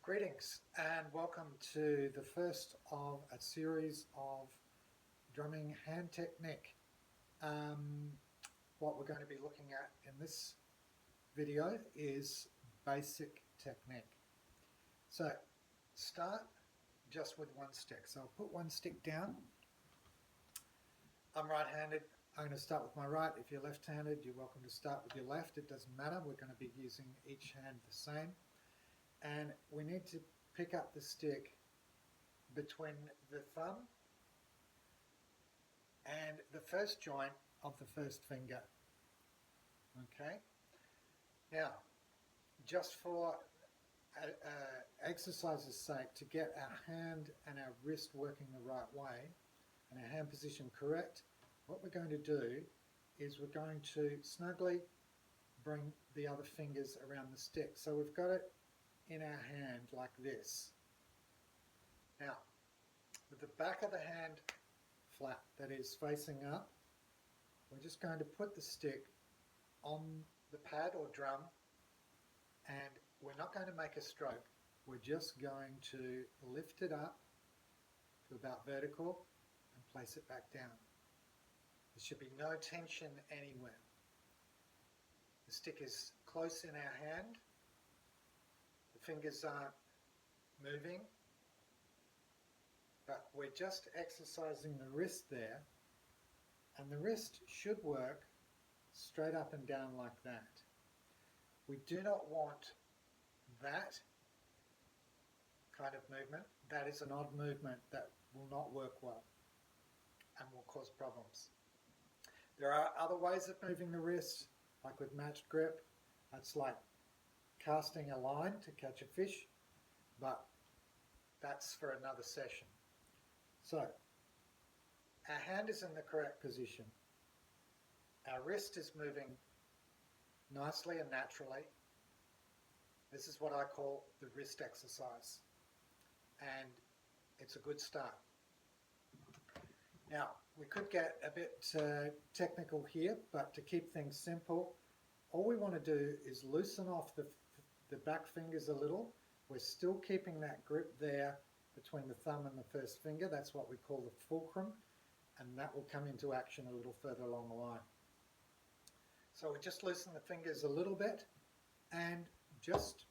Greetings and welcome to the first of a series of drumming hand technique. What we're going to be looking at in this video is basic technique. So start just with one stick. So I'll put one stick down. I'm right-handed. I'm going to start with my right. If you're left-handed, you're welcome to start with your left. It doesn't matter. We're going to be using each hand the same. And we need to pick up the stick between the thumb and the first joint of the first finger. Okay. Now, just for exercise's sake, to get our hand and our wrist working the right way and our hand position correct, what we're going to do is we're going to snugly bring the other fingers around the stick. So we've got it in our hand like this. Now, with the back of the hand flat, that is facing up, we're just going to put the stick on the pad or drum, and we're not going to make a stroke. We're just going to lift it up to about vertical and place it back down. There should be no tension anywhere. The stick is close in our hand. The fingers aren't moving, but we're just exercising the wrist there, and the wrist should work straight up and down like that. We do not want that kind of movement. That is an odd movement that will not work well and will cause problems. There are other ways of moving the wrist, like with matched grip. That's like casting a line to catch a fish, but that's for another session. So, our hand is in the correct position. Our wrist is moving nicely and naturally. This is what I call the wrist exercise, and it's a good start. Now, we could get a bit technical here, but to keep things simple, all we want to do is loosen off the back fingers a little. We're still keeping that grip there between the thumb and the first finger. That's what we call the fulcrum, and that will come into action a little further along the line. So we just loosen the fingers a little bit and just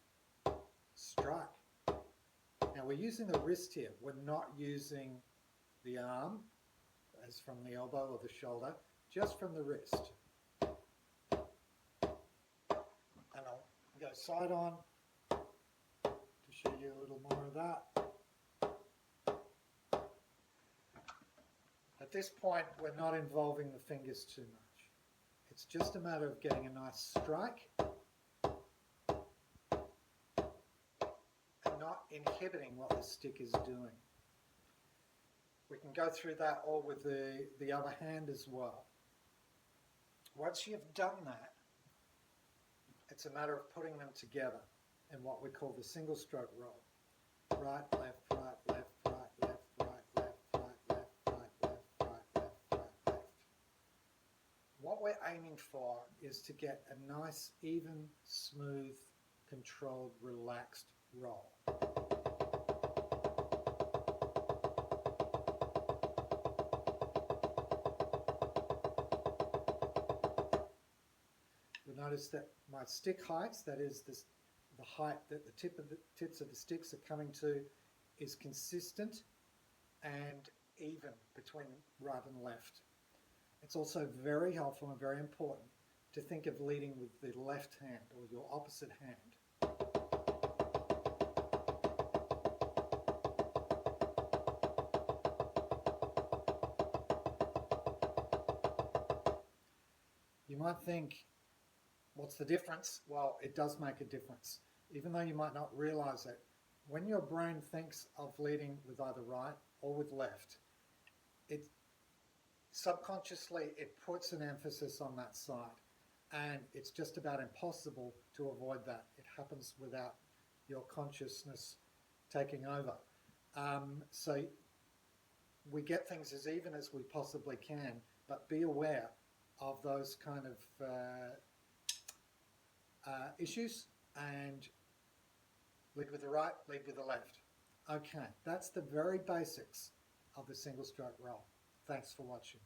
strike. Now we're using the wrist here. We're not using the arm as from the elbow or the shoulder, just from the wrist. And I'll go side on to show you a little more of that. At this point, we're not involving the fingers too much. It's just a matter of getting a nice strike and not inhibiting what the stick is doing. We can go through that all with the other hand as well. Once you've done that, it's a matter of putting them together in what we call the single stroke roll. Right, left, right, left, right, left, right, left, right, left, right, left, right, left, right, left. What we're aiming for is to get a nice, even, smooth, controlled, relaxed roll. You'll notice that my stick heights, that is the height that the tips of the sticks are coming to, is consistent and even between right and left. It's also very helpful and very important to think of leading with the left hand or your opposite hand. You might think, what's the difference? Well, it does make a difference. Even though you might not realize it, when your brain thinks of leading with either right or with left, subconsciously it puts an emphasis on that side, and it's just about impossible to avoid that. It happens without your consciousness taking over. So we get things as even as we possibly can, but be aware of those kind of issues, and Lead with the right, lead with the left. Okay, that's the very basics of the single stroke roll. Thanks for watching.